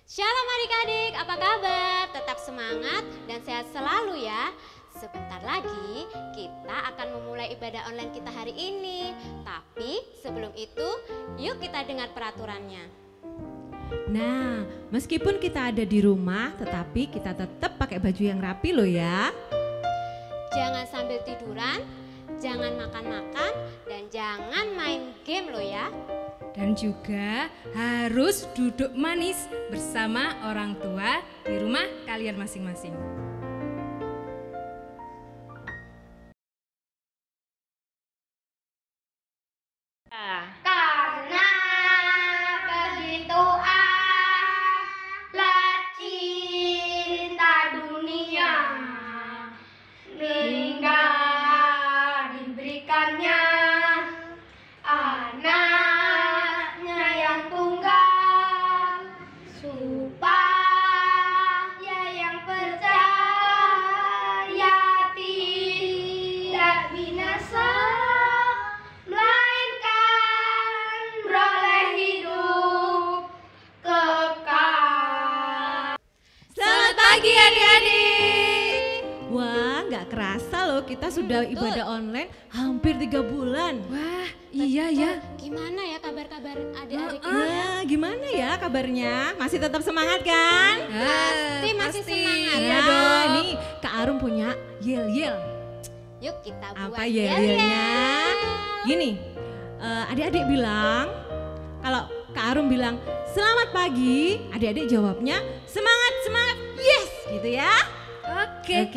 Shalom adik-adik, apa kabar? Tetap semangat dan sehat selalu ya. Sebentar lagi kita akan memulai ibadah online kita hari ini. Tapi sebelum itu, yuk kita dengar peraturannya. Nah, meskipun kita ada di rumah, tetapi kita tetap pakai baju yang rapi loh ya. Jangan sambil tiduran, jangan makan-makan, dan jangan main game loh ya. Dan juga harus duduk manis bersama orang tua di rumah kalian masing-masing. Karena begitu alat cinta dunia hingga diberikannya anaknya yang tunggal supaya yang percaya tidak binasa melainkan beroleh hidup kekal. Selamat pagi adik-adik. Wah, nggak kerasa loh kita sudah ibadah online hampir 3 bulan. Wah, iya ya. Gimana ya kabar-kabar adik-adik kita? Nah, gimana ya kabarnya? Masih tetap semangat kan? Pasti masih semangat Iya ya. dong. Nih, Kak Arum punya yel-yel. Yuk kita buat Apa yel-yelnya? yel-yel. Gini, adik-adik bilang, kalau Kak Arum bilang selamat pagi, adik-adik jawabnya semangat, semangat, yes gitu ya. Oke.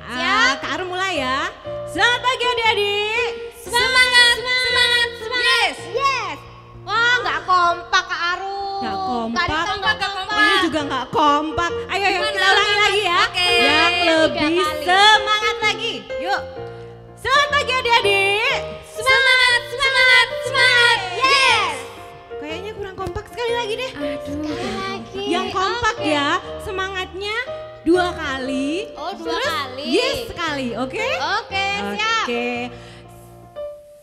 Siap. Kak Arum mulai ya. Selamat pagi adik-adik. Semangat, semangat, semangat. Yes. Wah, nggak kompak Kak Arum. Nggak kompak. Nggak kompak. Ini juga nggak kompak. Ayo kita ulangi lagi ya. Oke. Yang 3 lebih kali. semangat lagi. Yuk. Selamat pagi adik-adik. Semangat, semangat, semangat. Yes. Kayaknya kurang kompak sekali lagi deh. Sekali lagi. Yang kompak Oke. ya, semangatnya 2 kali. Oh, 2 Terus kali. yes sekali, oke? Oke, siap. Oke.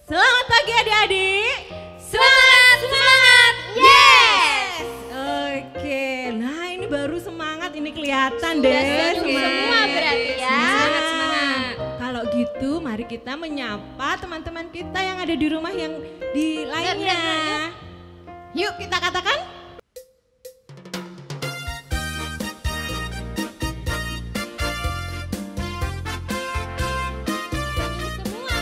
Selamat pagi adik-adik. Semangat, semangat. Yes. Oke, nah ini baru semangat, ini kelihatan Sudah deh senyum semua berarti ya. Semangat, semangat. Kalau gitu mari kita menyapa teman-teman kita yang ada di rumah yang di lainnya. Yuk kita katakan. Senyum semua.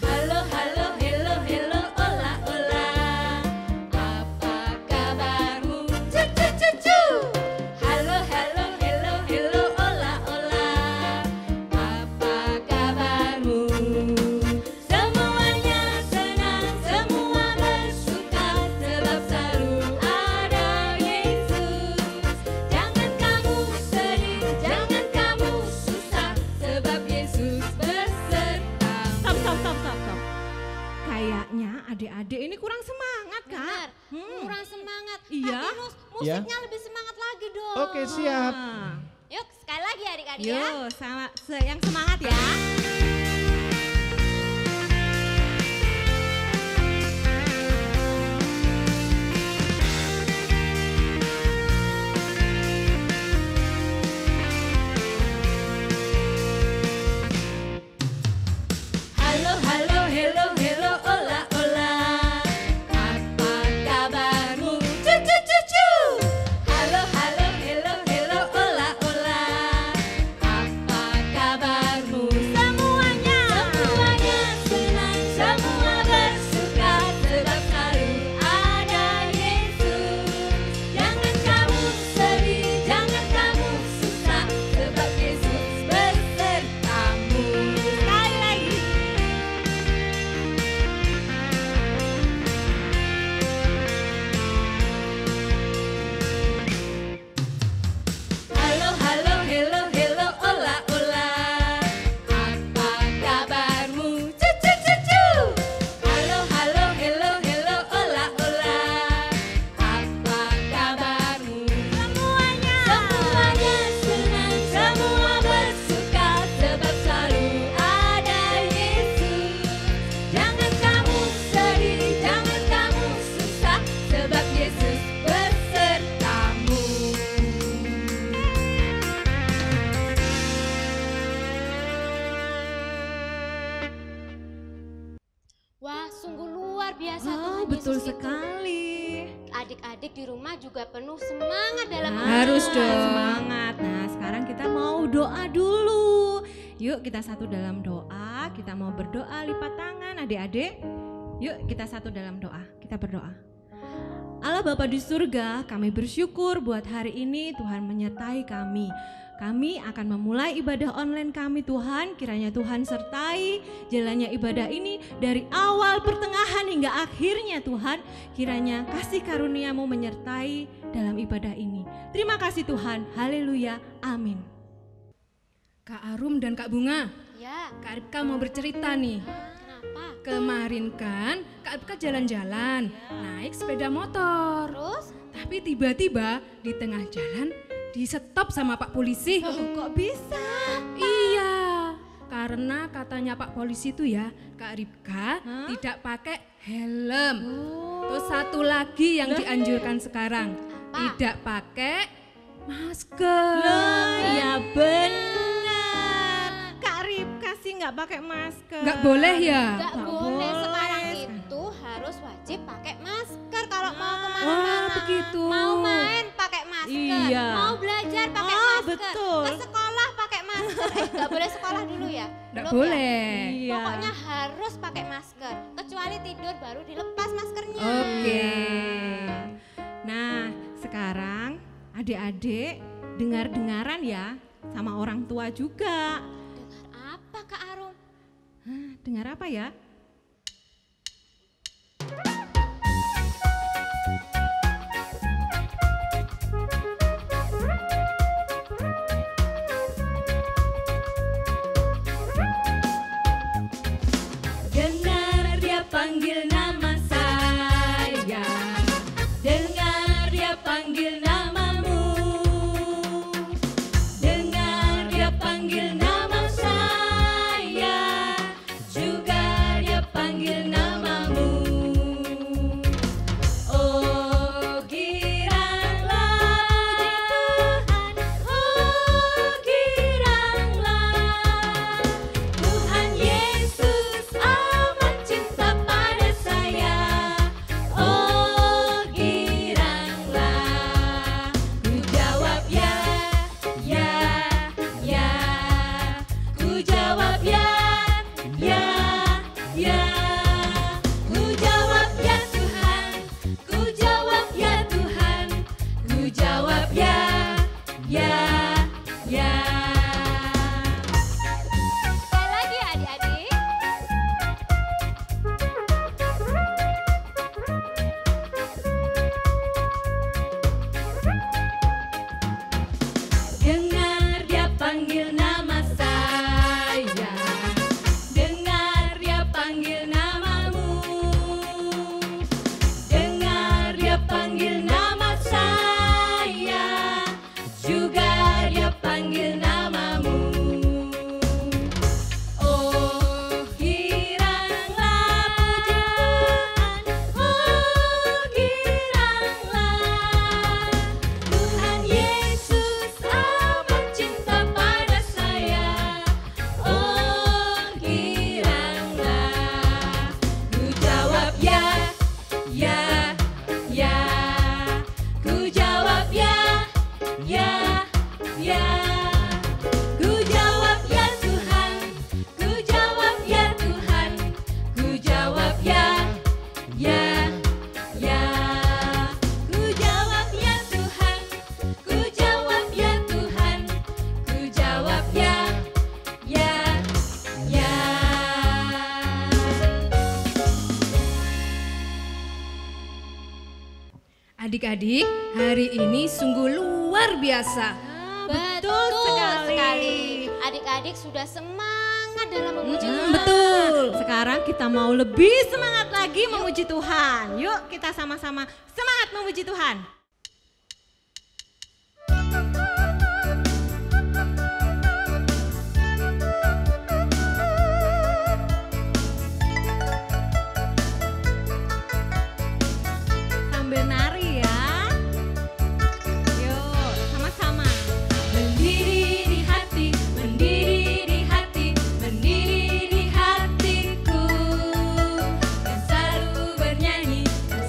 Halo, halo, hello, hello, ola, ola. Apa kabarmu? Cucu, cucu. Halo, halo, hello, hello, ola, ola. Apa kabarmu? Semuanya senang, semua bersuka, sebab selalu ada Yesus. Jangan kamu sedih, jangan kamu susah, sebab Yesus beserta. Stop. Kayaknya adik-adik ini kurang semangat Benar, Kak. kurang semangat. Iya. Tapi musiknya lebih semangat lagi dong. Oke, siap. Ah. Yuk sekali lagi adik-adik ya. Yuk, yang semangat ya. Halo, halo, hello, hello, ola, ola. Apa kabarmu? Cucu, cucu. Halo, halo, hello, hello, ola, ola. Apa kabarmu? Semua gitu. sekali. Adik-adik di rumah juga penuh semangat dalam Harus mengajar. dong. Semangat. Nah, sekarang kita mau doa dulu. Yuk kita satu dalam doa. Kita mau berdoa lipat tangan adik-adik. Yuk kita satu dalam doa. Kita berdoa. Allah Bapa di surga, kami bersyukur buat hari ini Tuhan menyertai kami. Kami akan memulai ibadah online kami Tuhan, kiranya Tuhan sertai jalannya ibadah ini dari awal, pertengahan hingga akhirnya Tuhan. Kiranya kasih karunia-Mu menyertai dalam ibadah ini. Terima kasih Tuhan, haleluya, amin. Kak Arum dan Kak Bunga, Ya, Kak Ripka mau bercerita nih. kenapa? Kemarin kan Kak Ripka jalan-jalan, naik sepeda motor. Terus? Tapi tiba-tiba di tengah jalan di stop sama Pak Polisi. Kok bisa? Iya, karena katanya Pak Polisi itu ya, Kak Ripka Hah? tidak pakai helm. Terus satu lagi yang dianjurkan sekarang, Apa? tidak pakai masker. Loh, ya benar. Kak Ripka sih nggak pakai masker. Nggak boleh ya? Gak Nggak boleh, boleh. sekarang itu harus wajib pakai masker kalau mau Wah, kemana-mana. begitu. Mau main pakai masker, Iya. mau belajar pakai Oh, masker, betul. ke sekolah pakai masker. Gak boleh sekolah dulu ya? Nggak Belum ya? boleh. Iya. Pokoknya harus pakai masker, kecuali tidur baru dilepas maskernya. Oke. Nah, sekarang adik-adik dengar-dengaran ya sama orang tua juga. Dengar apa Kak Arum? Hah, dengar apa ya? Dengar dia panggil nama saya, dengar dia panggil namamu, dengar dia panggil nama saya, juga dia panggil namamu. Oh giranglah Tuhan Yesus amat cinta pada saya. Oh giranglah, ku jawab ya, ya, ya. Ku jawab ya, ya, ya. Ku jawab ya Tuhan, ku jawab ya Tuhan, ku jawab ya, ya, ya. Sekali lagi adik-adik. Dengar dia panggil nama saya, dengar dia panggil namamu, dengar dia panggil nama saya, juga dia panggil namamu. Oh giranglah Tuhan Yesus amat cinta pada saya. Oh giranglah, ku jawab ya, ya, ya. Ku jawab ya, ya, ya. Ku jawab ya Tuhan, ku jawab ya Tuhan, ku jawab ya, ya, ya. Ku jawab ya Tuhan, ku jawab ya Tuhan, ku jawab ya, ya, ya. Adik-adik, hari ini sungguh luar biasa. Betul sekali. Adik-adik sudah semangat dalam memuji Tuhan. Betul. Sekarang kita mau lebih semangat lagi memuji Tuhan. Yuk kita sama-sama semangat memuji Tuhan. Sambil nari ya. Yuk sama-sama. Mendiri di hati, mendiri di hati, mendiri di hatiku, dan selalu bernyanyi, dan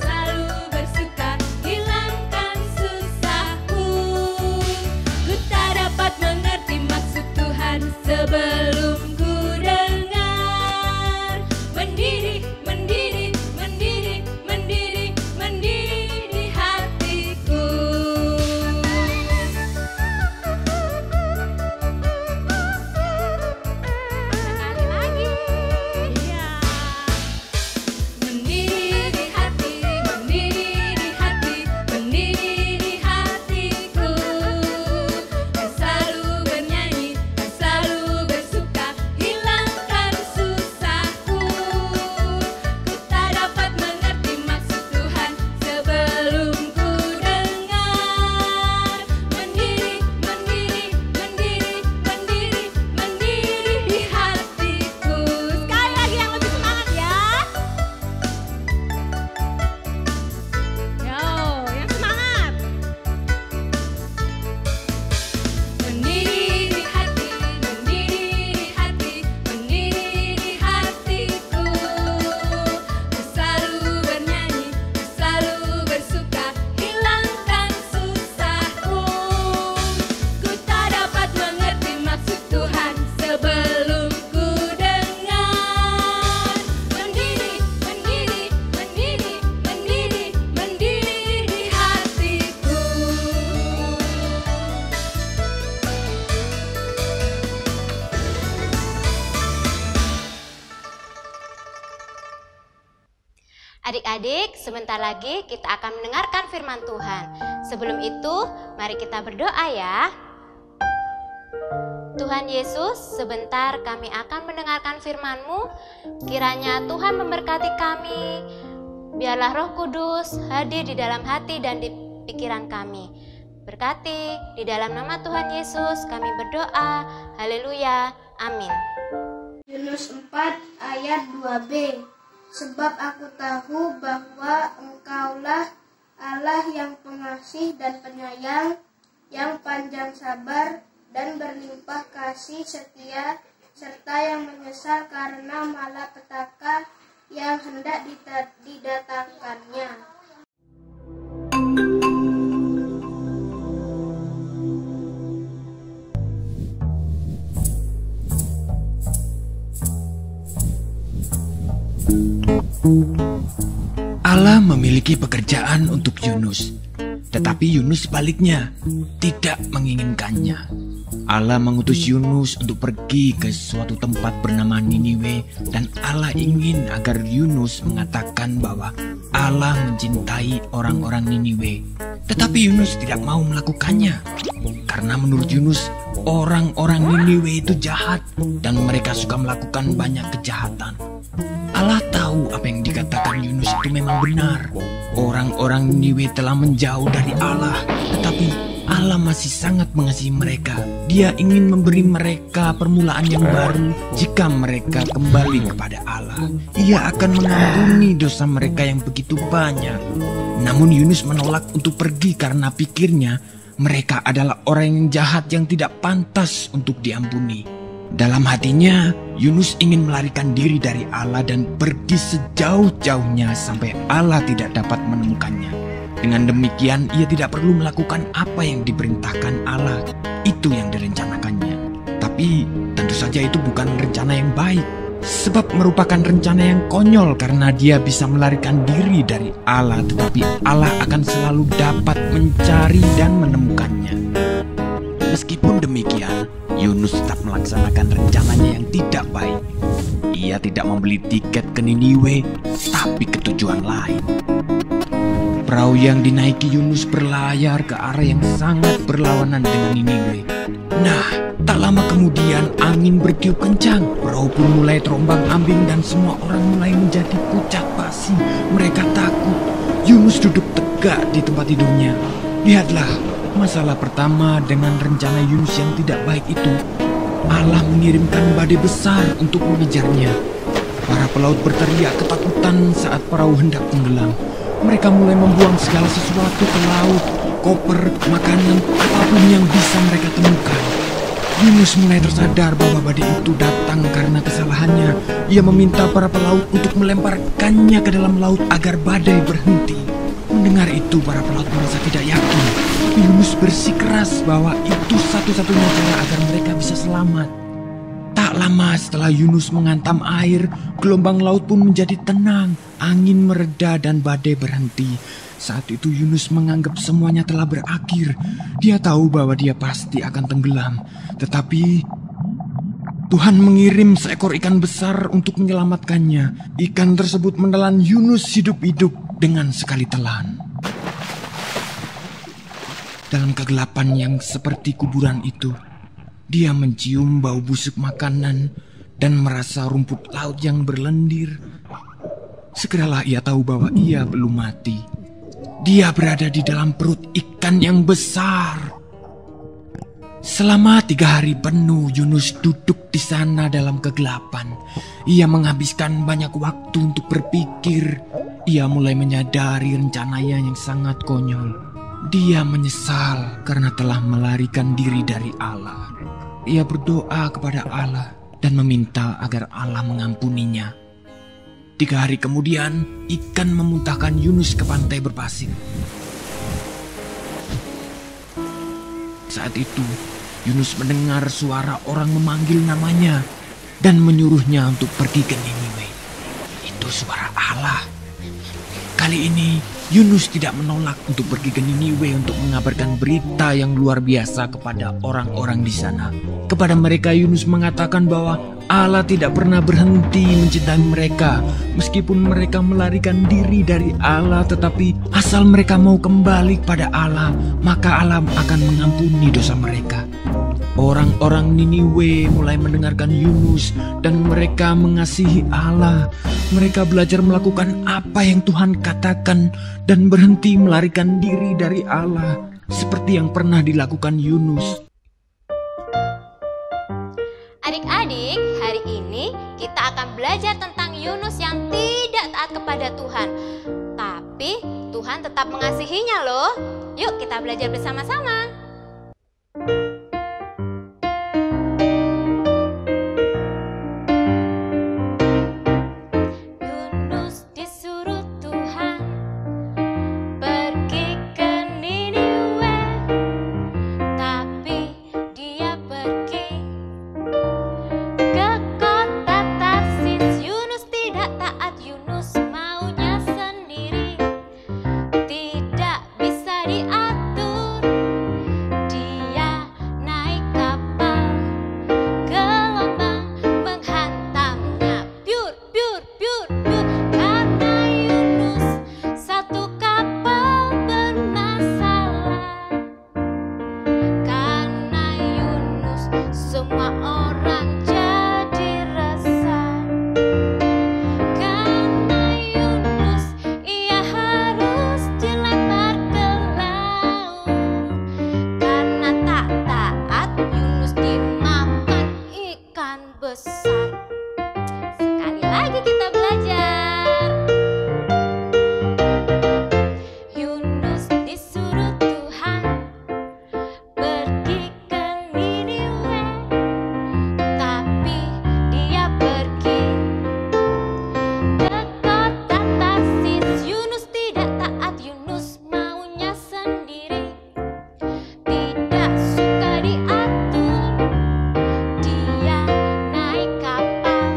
adik-adik, sebentar lagi kita akan mendengarkan firman Tuhan. Sebelum itu, mari kita berdoa ya. Tuhan Yesus, sebentar kami akan mendengarkan firman-Mu. Kiranya Tuhan memberkati kami. Biarlah Roh Kudus hadir di dalam hati dan di pikiran kami. Berkati, di dalam nama Tuhan Yesus kami berdoa. Haleluya, amin. Yunus 4 ayat 2b. Sebab aku tahu bahwa Engkaulah Allah yang pengasih dan penyayang, yang panjang sabar dan berlimpah kasih setia, serta yang menyesal karena malapetaka yang hendak didatangkannya. Allah memiliki pekerjaan untuk Yunus, tetapi Yunus sebaliknya tidak menginginkannya. Allah mengutus Yunus untuk pergi ke suatu tempat bernama Niniwe, dan Allah ingin agar Yunus mengatakan bahwa Allah mencintai orang-orang Niniwe. Tetapi Yunus tidak mau melakukannya, karena menurut Yunus orang-orang Niniwe itu jahat dan mereka suka melakukan banyak kejahatan. Allah tahu apa yang dikatakan Yunus itu memang benar. Orang-orang Niniwe telah menjauh dari Allah, tetapi Allah masih sangat mengasihi mereka. Dia ingin memberi mereka permulaan yang baru jika mereka kembali kepada Allah. Ia akan mengampuni dosa mereka yang begitu banyak. Namun Yunus menolak untuk pergi karena pikirnya mereka adalah orang yang jahat yang tidak pantas untuk diampuni. Dalam hatinya, Yunus ingin melarikan diri dari Allah dan pergi sejauh-jauhnya sampai Allah tidak dapat menemukannya. Dengan demikian, ia tidak perlu melakukan apa yang diperintahkan Allah. Itu yang direncanakannya. Tapi tentu saja itu bukan rencana yang baik, sebab merupakan rencana yang konyol karena dia bisa melarikan diri dari Allah, tetapi Allah akan selalu dapat mencari dan menemukannya. Meskipun demikian, Yunus tetap melaksanakan rencananya yang tidak baik. Ia tidak membeli tiket ke Niniwe, tapi ke tujuan lain. Perahu yang dinaiki Yunus berlayar ke arah yang sangat berlawanan dengan Niniwe. Nah, tak lama kemudian angin bertiup kencang. Perahu pun mulai terombang-ambing dan semua orang mulai menjadi pucat pasi. Mereka takut. Yunus duduk tegak di tempat tidurnya. Lihatlah, masalah pertama dengan rencana Yunus yang tidak baik itu, Allah mengirimkan badai besar untuk mengejarnya. Para pelaut berteriak ketakutan saat perahu hendak tenggelam. Mereka mulai membuang segala sesuatu ke laut, koper, makanan, apapun yang bisa mereka temukan. Yunus mulai tersadar bahwa badai itu datang karena kesalahannya. Ia meminta para pelaut untuk melemparkannya ke dalam laut agar badai berhenti. Mendengar itu, para pelaut merasa tidak yakin. Tapi Yunus bersikeras bahwa itu satu-satunya cara agar mereka bisa selamat. Tak lama setelah Yunus menghantam air, gelombang laut pun menjadi tenang. Angin mereda dan badai berhenti. Saat itu Yunus menganggap semuanya telah berakhir. Dia tahu bahwa dia pasti akan tenggelam. Tetapi Tuhan mengirim seekor ikan besar untuk menyelamatkannya. Ikan tersebut menelan Yunus hidup-hidup dengan sekali telan. Dalam kegelapan yang seperti kuburan itu, dia mencium bau busuk makanan dan merasa rumput laut yang berlendir. Segeralah ia tahu bahwa ia belum mati. Dia berada di dalam perut ikan yang besar. Selama 3 hari penuh Yunus duduk di sana dalam kegelapan. Ia menghabiskan banyak waktu untuk berpikir. Ia mulai menyadari rencananya yang sangat konyol. Dia menyesal karena telah melarikan diri dari Allah. Ia berdoa kepada Allah dan meminta agar Allah mengampuninya. 3 hari kemudian, ikan memuntahkan Yunus ke pantai berpasir. Saat itu, Yunus mendengar suara orang memanggil namanya dan menyuruhnya untuk pergi ke Niniwe. Itu suara Allah. Kali ini, Yunus tidak menolak untuk pergi ke Niniwe untuk mengabarkan berita yang luar biasa kepada orang-orang di sana. Kepada mereka Yunus mengatakan bahwa Allah tidak pernah berhenti mencintai mereka. Meskipun mereka melarikan diri dari Allah, tetapi asal mereka mau kembali kepada Allah, maka Allah akan mengampuni dosa mereka. Orang-orang Niniwe mulai mendengarkan Yunus dan mereka mengasihi Allah. Mereka belajar melakukan apa yang Tuhan katakan dan berhenti melarikan diri dari Allah, seperti yang pernah dilakukan Yunus. Adik-adik, hari ini kita akan belajar tentang Yunus yang tidak taat kepada Tuhan. Tapi Tuhan tetap mengasihinya loh. Yuk kita belajar bersama-sama. Yunus disuruh Tuhan pergi ke Niniwe, tapi dia pergi ke kota Tarsis. Yunus tidak taat, Yunus maunya sendiri, tidak bisa diatur. Dia naik kapal, gelombang menghantamnya. Piur, piur, piur, piur. Karena Yunus satu kapal bermasalah. Karena Yunus semua orang jadi resah. Karena Yunus ia harus dilempar ke laut. Karena tak taat, Yunus dimakan ikan besar. Sekali lagi kita belajar. Yunus disuruh Tuhan pergi ke Niniwe, tapi dia pergi ke kota Tarsis. Yunus tidak taat, Yunus maunya sendiri, tidak suka diatur. Dia naik kapal,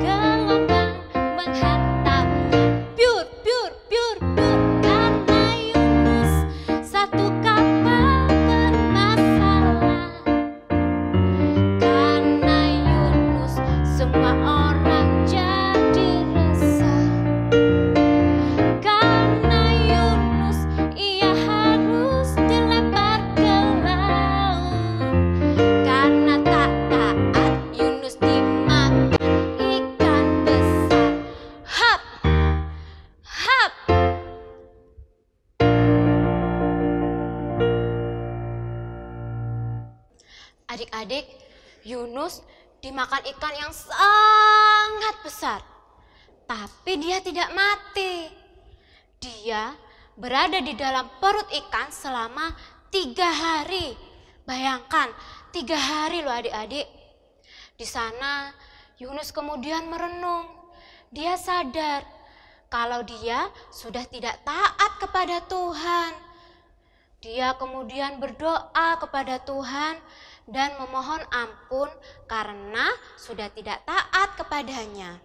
gelombang menghantamnya. Piur, piur, piur, piur. Karena Yunus satu kapal bermasalah. Karena Yunus semua orang jadi resah. Karena Yunus ia harus dilempar ke laut. Karena tak taat, Yunus dimakan ikan besar. Hap, hap. Adik-adik, Yunus dimakan ikan yang sangat besar. Tapi dia tidak mati. Dia berada di dalam perut ikan selama 3 hari. Bayangkan, 3 hari loh adik-adik. Di sana Yunus kemudian merenung. Dia sadar kalau dia sudah tidak taat kepada Tuhan. Dia kemudian berdoa kepada Tuhan dan memohon ampun karena sudah tidak taat kepadanya.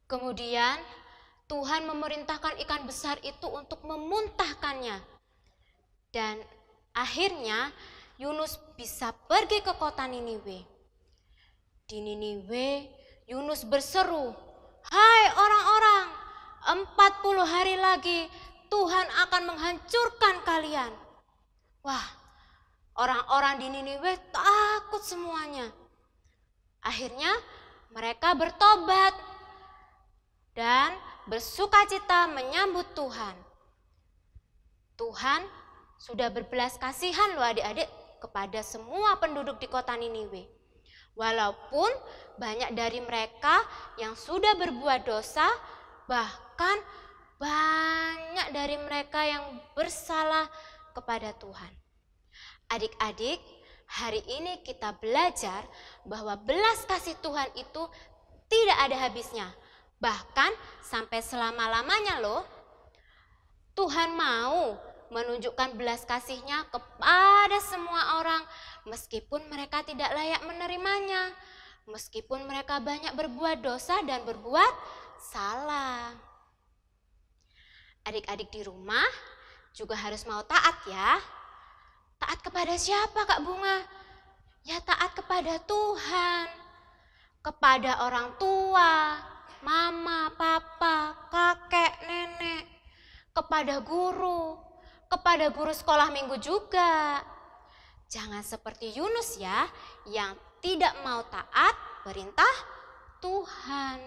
Kemudian Tuhan memerintahkan ikan besar itu untuk memuntahkannya. Dan akhirnya Yunus bisa pergi ke kota Niniwe. Di Niniwe, Yunus berseru, "Hai orang-orang, 40 hari lagi Tuhan akan menghancurkan kalian." Wah, orang-orang di Niniwe takut semuanya. Akhirnya mereka bertobat dan bersukacita menyambut Tuhan. Tuhan sudah berbelas kasihan loh adik-adik kepada semua penduduk di kota Niniwe. Walaupun banyak dari mereka yang sudah berbuat dosa, bahkan banyak dari mereka yang bersalah kepada Tuhan. Adik-adik, hari ini kita belajar bahwa belas kasih Tuhan itu tidak ada habisnya. Bahkan sampai selama-lamanya loh. Tuhan mau menunjukkan belas kasih-Nya kepada semua orang meskipun mereka tidak layak menerimanya. Meskipun mereka banyak berbuat dosa dan berbuat salah. Adik-adik di rumah juga harus mau taat ya. Taat kepada siapa Kak Bunga? Ya taat kepada Tuhan. kepada orang tua, mama, papa, kakek, nenek, kepada guru sekolah minggu juga. Jangan seperti Yunus ya, yang tidak mau taat perintah Tuhan.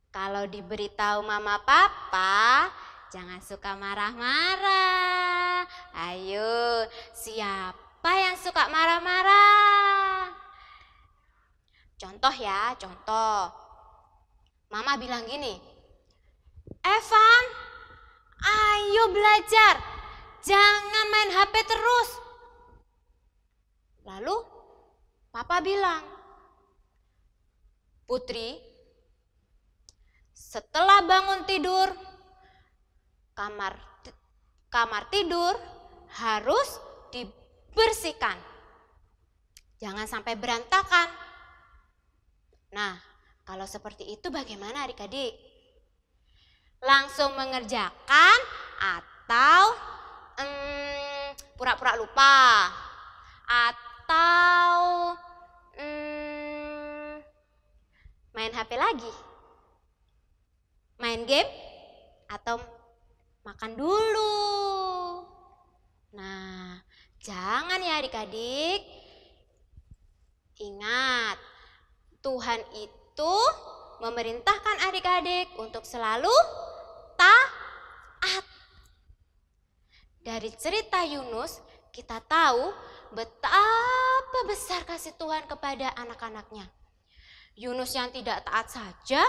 Kalau diberitahu mama papa, jangan suka marah-marah. Ayo, siapa yang suka marah-marah? Contoh ya, contoh. Mama bilang gini, Evan, ayo belajar, jangan main HP terus. Lalu papa bilang, Putri, setelah bangun tidur, kamar tidur harus dibersihkan. Jangan sampai berantakan. Nah, kalau seperti itu bagaimana adik-adik? Langsung mengerjakan atau pura-pura lupa? Atau main HP lagi? Main game? Atau makan dulu? Nah, jangan ya adik-adik. Ingat, Tuhan itu memerintahkan adik-adik untuk selalu taat. Dari cerita Yunus, kita tahu betapa besar kasih Tuhan kepada anak-anaknya. Yunus yang tidak taat saja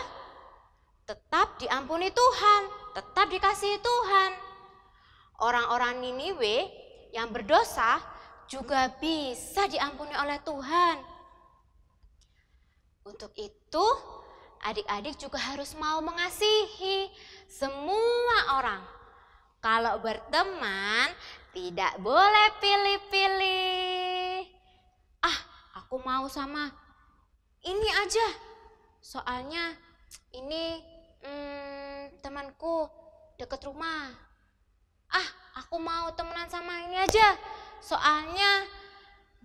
tetap diampuni Tuhan, tetap dikasihi Tuhan. Orang-orang Niniwe yang berdosa juga bisa diampuni oleh Tuhan. Untuk itu, adik-adik juga harus mau mengasihi semua orang. Kalau berteman, tidak boleh pilih-pilih. Aku mau sama ini aja. Soalnya ini temanku deket rumah. Aku mau temenan sama ini aja. Soalnya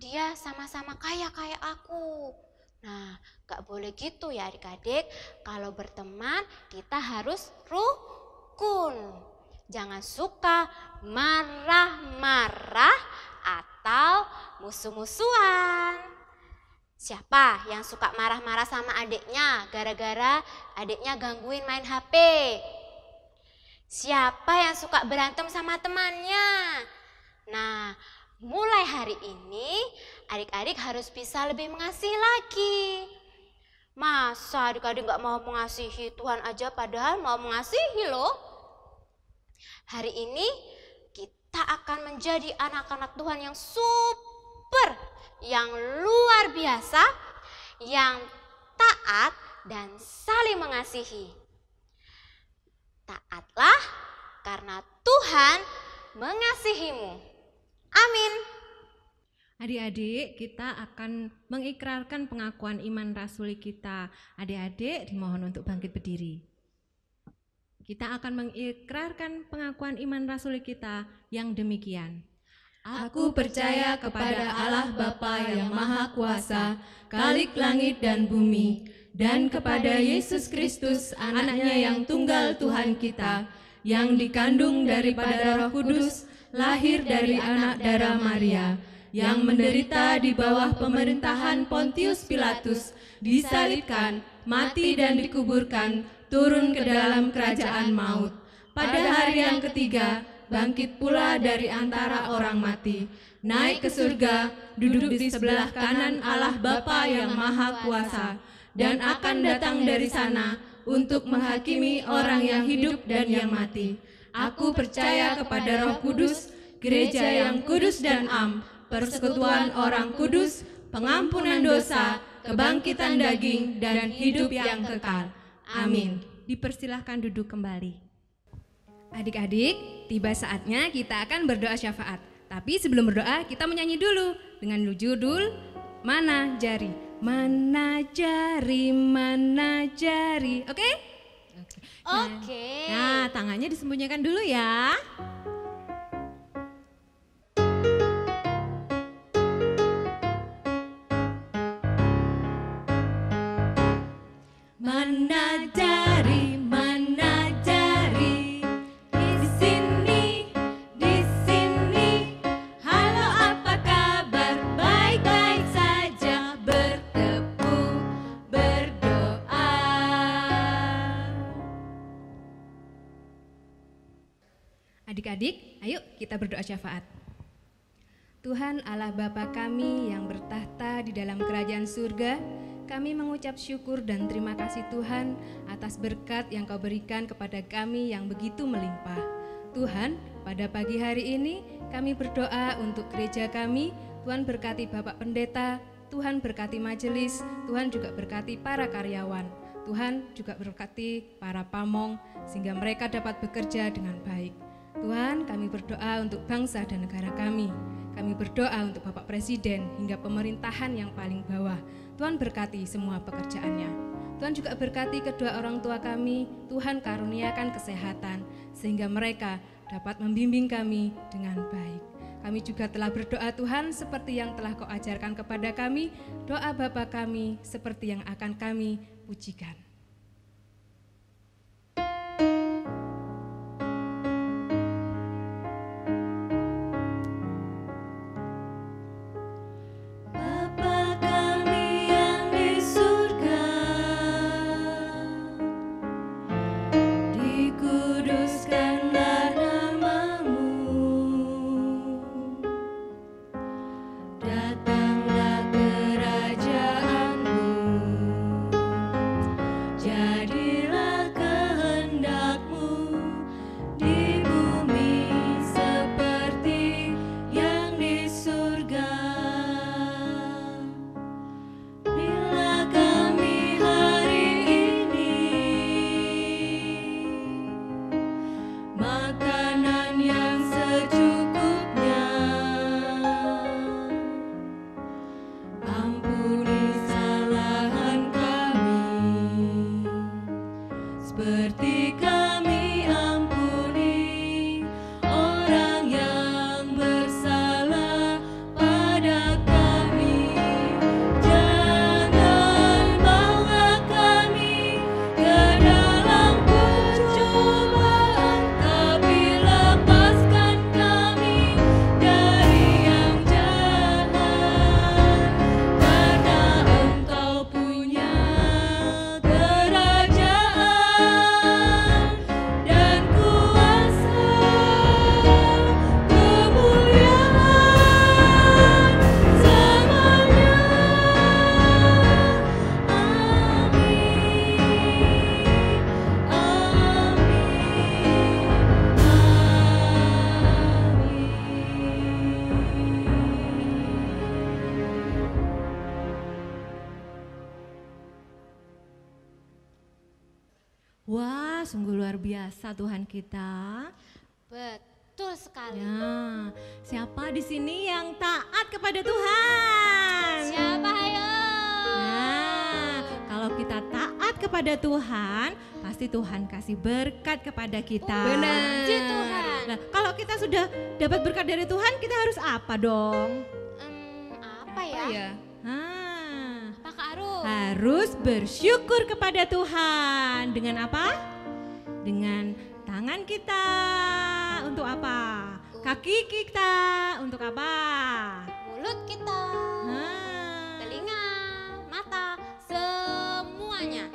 dia sama-sama kaya kayak aku. Nah, gak boleh gitu ya adik-adik. Kalau berteman kita harus rukun. Jangan suka marah-marah atau musuh-musuhan. Siapa yang suka marah-marah sama adiknya gara-gara adiknya gangguin main HP? Siapa yang suka berantem sama temannya? Nah, mulai hari ini adik-adik harus bisa lebih mengasihi lagi. Masa adik-adik gak mau mengasihi Tuhan aja padahal mau mengasihi loh. Hari ini kita akan menjadi anak-anak Tuhan yang super, yang luar biasa, yang taat dan saling mengasihi. Taatlah karena Tuhan mengasihimu. Amin. Adik-adik, kita akan mengikrarkan pengakuan iman rasuli kita. Adik-adik dimohon untuk bangkit berdiri. Kita akan mengikrarkan pengakuan iman rasuli kita yang demikian. Aku percaya kepada Allah Bapa yang Maha Kuasa, Khalik langit dan bumi, dan kepada Yesus Kristus, anaknya yang tunggal Tuhan kita, yang dikandung daripada Roh Kudus, lahir dari anak darah Maria, yang menderita di bawah pemerintahan Pontius Pilatus, disalibkan, mati dan dikuburkan, turun ke dalam kerajaan maut. Pada hari yang ketiga, bangkit pula dari antara orang mati, naik ke surga, duduk di sebelah kanan Allah Bapa yang Maha Kuasa, dan akan datang dari sana untuk menghakimi orang yang hidup dan yang mati. Aku percaya kepada Roh Kudus, gereja yang kudus dan am, persekutuan orang kudus, pengampunan dosa, kebangkitan daging, dan hidup yang kekal. Amin. Dipersilahkan duduk kembali. Adik-adik, tiba saatnya kita akan berdoa syafaat. Tapi sebelum berdoa, kita menyanyi dulu dengan judul Mana Jari. Mana jari, mana jari. Oke? Oke. Nah, tangannya disembunyikan dulu ya. Adik-adik, ayo kita berdoa syafaat. Tuhan Allah Bapa kami yang bertahta di dalam kerajaan surga, kami mengucap syukur dan terima kasih Tuhan atas berkat yang Kau berikan kepada kami yang begitu melimpah. Tuhan, pada pagi hari ini kami berdoa untuk gereja kami. Tuhan berkati Bapak Pendeta, Tuhan berkati majelis, Tuhan juga berkati para karyawan. Tuhan juga berkati para pamong sehingga mereka dapat bekerja dengan baik. Tuhan, kami berdoa untuk bangsa dan negara kami. Kami berdoa untuk Bapak Presiden hingga pemerintahan yang paling bawah. Tuhan berkati semua pekerjaannya. Tuhan juga berkati kedua orang tua kami. Tuhan karuniakan kesehatan sehingga mereka dapat membimbing kami dengan baik. Kami juga telah berdoa Tuhan seperti yang telah Kau ajarkan kepada kami. Doa Bapa kami seperti yang akan kami pujikan. Wah, sungguh luar biasa Tuhan kita. Betul sekali. Ya, siapa di sini yang taat kepada Tuhan? Siapa ayo? Nah, kalau kita taat kepada Tuhan, pasti Tuhan kasih berkat kepada kita. Benar. Puji Tuhan. Nah, kalau kita sudah dapat berkat dari Tuhan, kita harus apa dong? Apa ya? Ya. Nah, Apa Kak Arum? harus bersyukur kepada Tuhan. Dengan apa? Dengan tangan kita. Untuk apa? Kaki kita. Untuk apa? Mulut kita, Nah, telinga, mata, semuanya.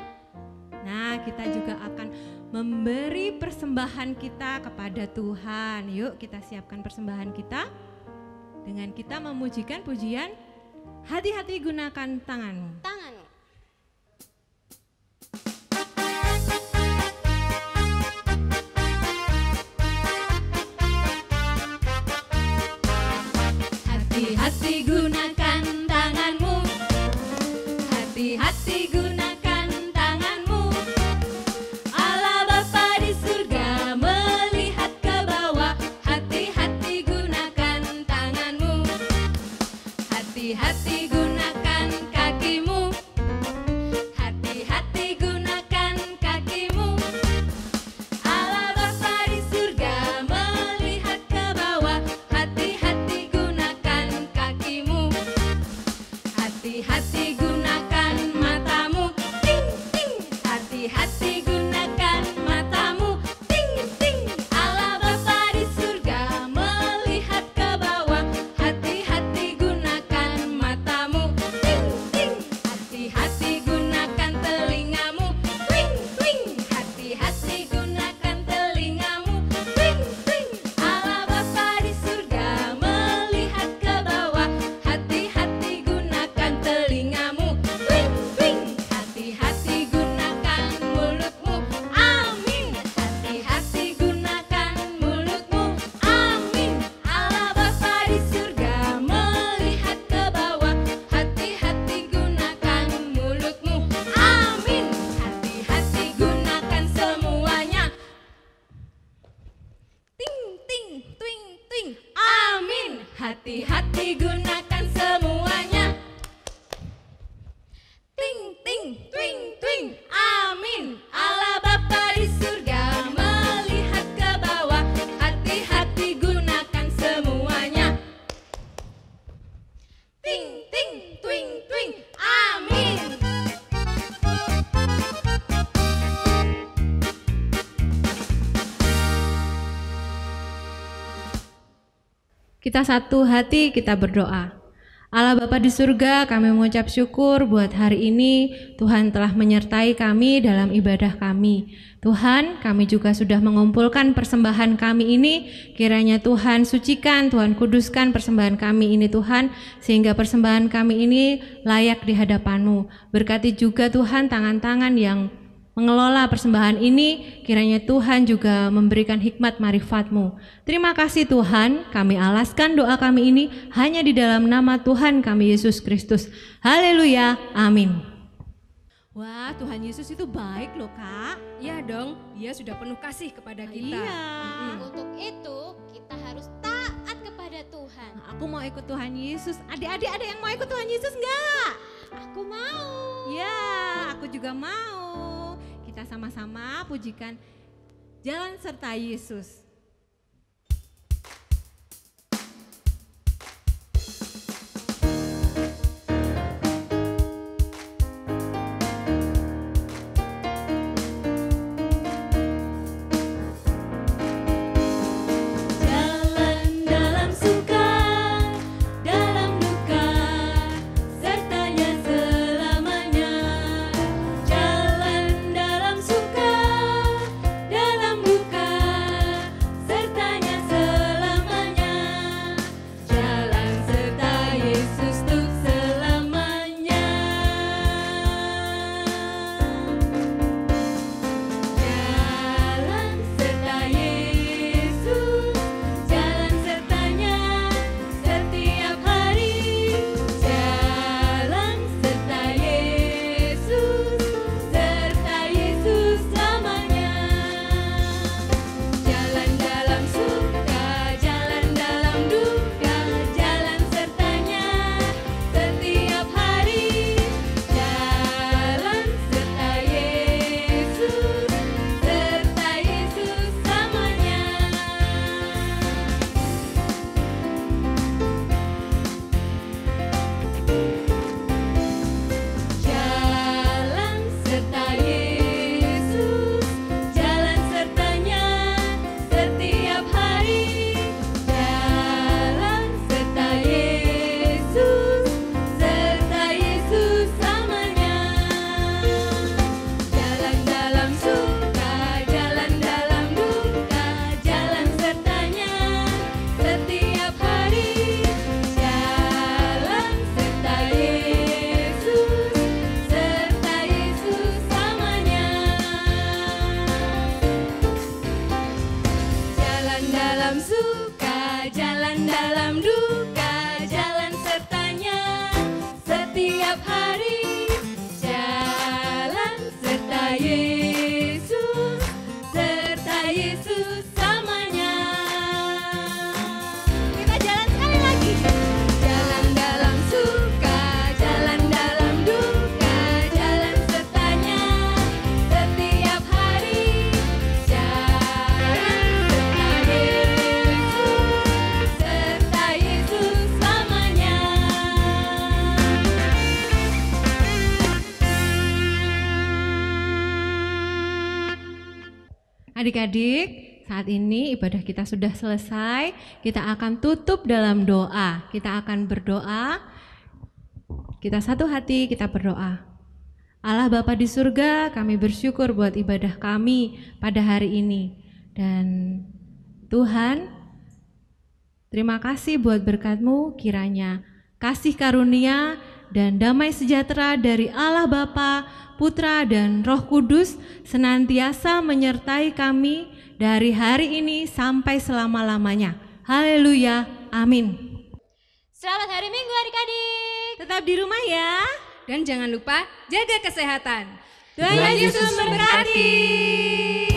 nah, kita juga akan memberi persembahan kita kepada Tuhan. Yuk kita siapkan persembahan kita. Dengan kita memujikan pujian, hati-hati gunakan tanganmu. Tanganmu. Hati-hati gunakan tanganmu. Hati-hati gunakan tanganmu. Allah Bapa di surga melihat ke bawah. Hati-hati gunakan tanganmu. Hati-hati gunakan kakimu. Hati-hati gunakan kakimu. Allah Bapa di surga melihat ke bawah. Hati-hati gunakan kakimu. Hati-hati gunakan matamu. Ting ting. Hati-hati gunakan matamu. Ting ting. Allah Bapa di surga melihat ke bawah. Hati-hati gunakan matamu. hati gunakan semuanya. Ting ting twing twing, amin. Allah Bapa di surga melihat ke bawah, hati-hati gunakan semuanya. Ting ting twing twing, amin. Kita satu hati, kita berdoa. Allah Bapa di surga, kami mengucap syukur buat hari ini Tuhan telah menyertai kami dalam ibadah kami. Tuhan, kami juga sudah mengumpulkan persembahan kami ini. Kiranya Tuhan sucikan, Tuhan kuduskan persembahan kami ini Tuhan, sehingga persembahan kami ini layak di hadapan-Mu. Berkati juga Tuhan tangan-tangan yang mengelola persembahan ini, kiranya Tuhan juga memberikan hikmat marifat-Mu. Terima kasih Tuhan, kami alaskan doa kami ini hanya di dalam nama Tuhan kami Yesus Kristus. Haleluya, amin. Wah, Tuhan Yesus itu baik loh Kak. Iya dong, Dia sudah penuh kasih kepada kita. Iya. Untuk itu kita harus taat kepada Tuhan. Aku mau ikut Tuhan Yesus. Adik-adik ada yang mau ikut Tuhan Yesus enggak? Aku mau. Ya, aku juga mau. Kita sama-sama pujikan Jalan Serta Yesus. Jalan dalam suka, dalam duka, sertanya selamanya. Jalan dalam suka, dalam duka, sertanya selamanya. Jalan serta Yesus untuk selamanya. Jalan serta Yesus, jalan sertanya setiap hari. Jalan serta Yesus, serta Yesus selamanya. Jalan dalam suka, jalan dalam duka, jalan sertanya setiap hari. Jalan serta Yesus, serta Yesus selamanya. Jalan serta Yesus, jalan sertanya setiap hari. Jalan serta Yesus, serta Yesus selamanya. Jalan dalam suka, jalan dalam duka, jalan sertanya setiap hari. Jalan serta Yesus, serta Yesus selamanya. Jalan dalam suka, jalan dalam duka, jalan sertanya setiap hari. Jalan serta Yesus, serta Yesus selamanya. Kita jalan sekali lagi. Jalan dalam suka, jalan dalam duka, jalan sertanya setiap hari. Jalan serta Yesus, serta Yesus selamanya. Adik-adik, saat ini ibadah kita sudah selesai. Kita akan tutup dalam doa. Kita akan berdoa. Kita satu hati, kita berdoa. Allah Bapa di surga, kami bersyukur buat ibadah kami pada hari ini. Dan Tuhan, terima kasih buat berkat-Mu, kiranya kasih karunia dan damai sejahtera dari Allah Bapa, Putra dan Roh Kudus senantiasa menyertai kami dari hari ini sampai selama-lamanya. Haleluya, amin. Selamat hari Minggu adik-adik. Tetap di rumah ya. Dan jangan lupa jaga kesehatan. Tuhan Yesus memberkati.